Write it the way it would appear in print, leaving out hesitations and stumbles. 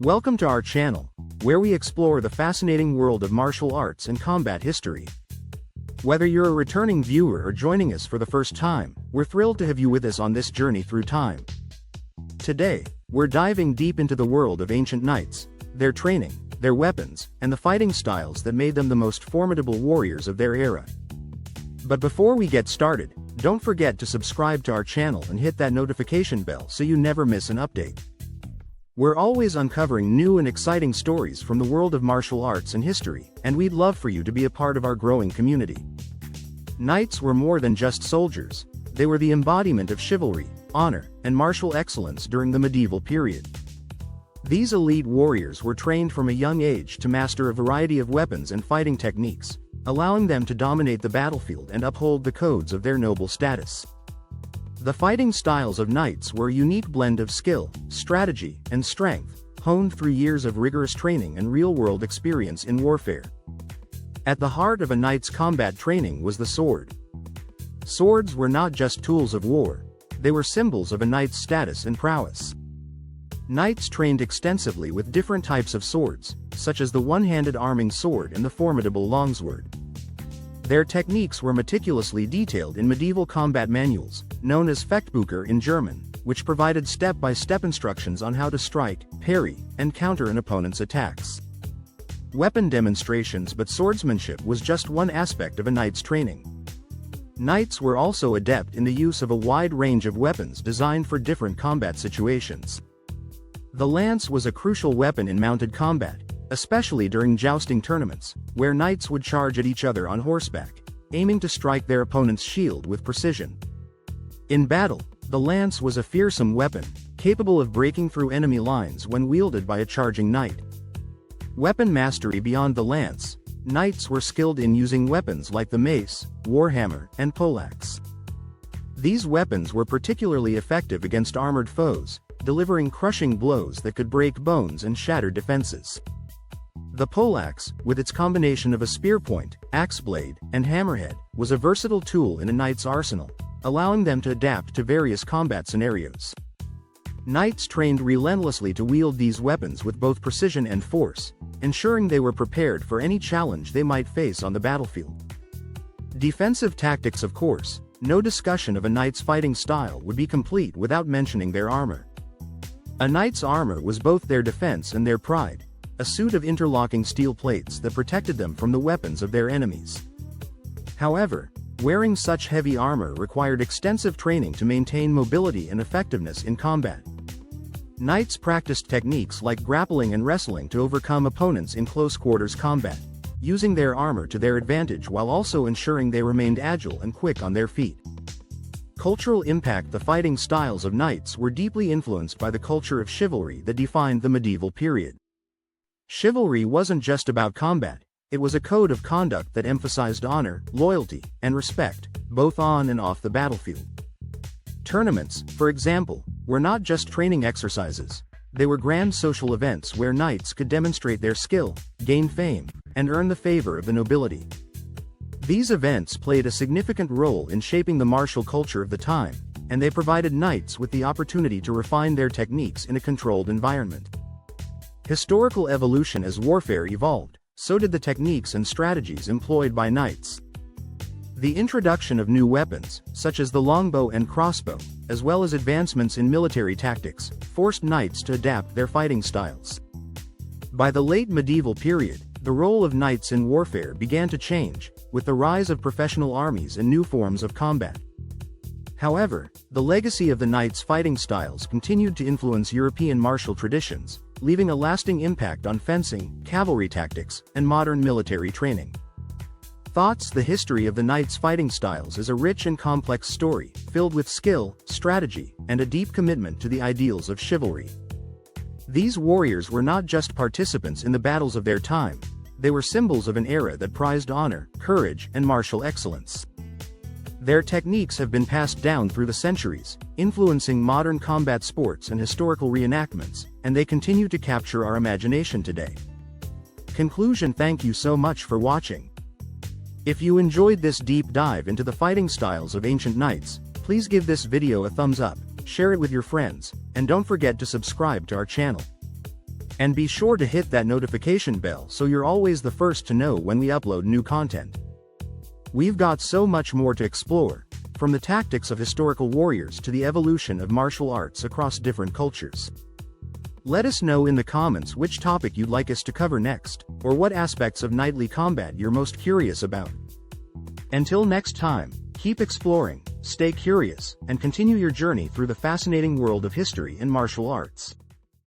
Welcome to our channel, where we explore the fascinating world of martial arts and combat history. Whether you're a returning viewer or joining us for the first time, we're thrilled to have you with us on this journey through time. Today, we're diving deep into the world of ancient knights, their training, their weapons, and the fighting styles that made them the most formidable warriors of their era. But before we get started, don't forget to subscribe to our channel and hit that notification bell so you never miss an update. We're always uncovering new and exciting stories from the world of martial arts and history, and we'd love for you to be a part of our growing community. Knights were more than just soldiers. They were the embodiment of chivalry, honor, and martial excellence during the medieval period. These elite warriors were trained from a young age to master a variety of weapons and fighting techniques, allowing them to dominate the battlefield and uphold the codes of their noble status. The fighting styles of knights were a unique blend of skill, strategy, and strength, honed through years of rigorous training and real-world experience in warfare. At the heart of a knight's combat training was the sword. Swords were not just tools of war, they were symbols of a knight's status and prowess. Knights trained extensively with different types of swords, such as the one-handed arming sword and the formidable longsword. Their techniques were meticulously detailed in medieval combat manuals, known as Fechtbücher in German, which provided step-by-step instructions on how to strike, parry, and counter an opponent's attacks. Weapon demonstrations, but swordsmanship was just one aspect of a knight's training. Knights were also adept in the use of a wide range of weapons designed for different combat situations. The lance was a crucial weapon in mounted combat, especially during jousting tournaments, where knights would charge at each other on horseback, aiming to strike their opponent's shield with precision. In battle, the lance was a fearsome weapon, capable of breaking through enemy lines when wielded by a charging knight. Weapon mastery beyond the lance, knights were skilled in using weapons like the mace, warhammer, and poleaxe. These weapons were particularly effective against armored foes, delivering crushing blows that could break bones and shatter defenses. The poleaxe, with its combination of a spear point, axe blade, and hammerhead, was a versatile tool in a knight's arsenal, allowing them to adapt to various combat scenarios. Knights trained relentlessly to wield these weapons with both precision and force, ensuring they were prepared for any challenge they might face on the battlefield. Defensive tactics, of course. No discussion of a knight's fighting style would be complete without mentioning their armor. A knight's armor was both their defense and their pride, a suit of interlocking steel plates that protected them from the weapons of their enemies. However, wearing such heavy armor required extensive training to maintain mobility and effectiveness in combat. Knights practiced techniques like grappling and wrestling to overcome opponents in close-quarters combat, using their armor to their advantage while also ensuring they remained agile and quick on their feet. Cultural impact. The fighting styles of knights were deeply influenced by the culture of chivalry that defined the medieval period. Chivalry wasn't just about combat, it was a code of conduct that emphasized honor, loyalty, and respect, both on and off the battlefield. Tournaments, for example, were not just training exercises, they were grand social events where knights could demonstrate their skill, gain fame, and earn the favor of the nobility. These events played a significant role in shaping the martial culture of the time, and they provided knights with the opportunity to refine their techniques in a controlled environment. Historical evolution. As warfare evolved, so did the techniques and strategies employed by knights. The introduction of new weapons, such as the longbow and crossbow, as well as advancements in military tactics, forced knights to adapt their fighting styles. By the late medieval period, the role of knights in warfare began to change, with the rise of professional armies and new forms of combat. However, the legacy of the knights' fighting styles continued to influence European martial traditions, leaving a lasting impact on fencing, cavalry tactics, and modern military training. Thoughts. The history of the knights' fighting styles is a rich and complex story, filled with skill, strategy, and a deep commitment to the ideals of chivalry. These warriors were not just participants in the battles of their time, they were symbols of an era that prized honor, courage, and martial excellence. Their techniques have been passed down through the centuries, influencing modern combat sports and historical reenactments, and they continue to capture our imagination today. Conclusion. Thank you so much for watching. If you enjoyed this deep dive into the fighting styles of ancient knights, please give this video a thumbs up, share it with your friends, and don't forget to subscribe to our channel. And be sure to hit that notification bell so you're always the first to know when we upload new content. We've got so much more to explore, from the tactics of historical warriors to the evolution of martial arts across different cultures. Let us know in the comments which topic you'd like us to cover next, or what aspects of knightly combat you're most curious about. Until next time, keep exploring, stay curious, and continue your journey through the fascinating world of history and martial arts.